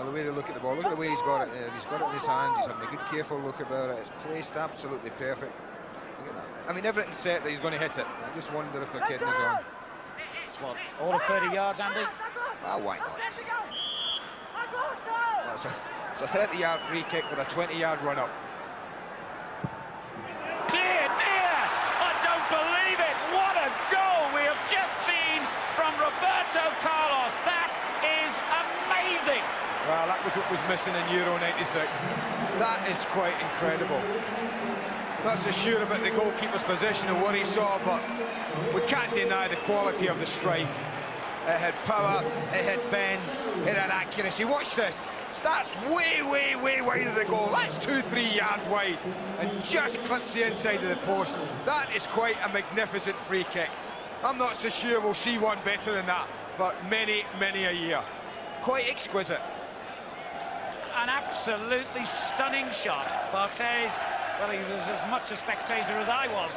the way they look at the ball. Look at the way he's got it there. He's got it in his hands. He's having a good, careful look about it. It's placed absolutely perfect. Look at that. I mean, everything's set that he's going to hit it. I just wonder if they're kidding us on. It's what, all of 30 yards, Andy? Ah, why not? It's a 30-yard free kick with a 20-yard run-up. Dear, dear! I don't believe it! What a goal we have just seen from Roberto Carlos. That is amazing! Well, that was what was missing in Euro 96. That is quite incredible. Not so sure about the goalkeeper's position and what he saw, but we can't deny the quality of the strike. It had power, it had bend, it had accuracy. Watch this. Starts way, way, way wide of the goal. That's 2-3 yards wide and just clips the inside of the post. That is quite a magnificent free kick. I'm not so sure we'll see one better than that for many, many a year. Quite exquisite. An absolutely stunning shot. Barthez, well, he was as much a spectator as I was.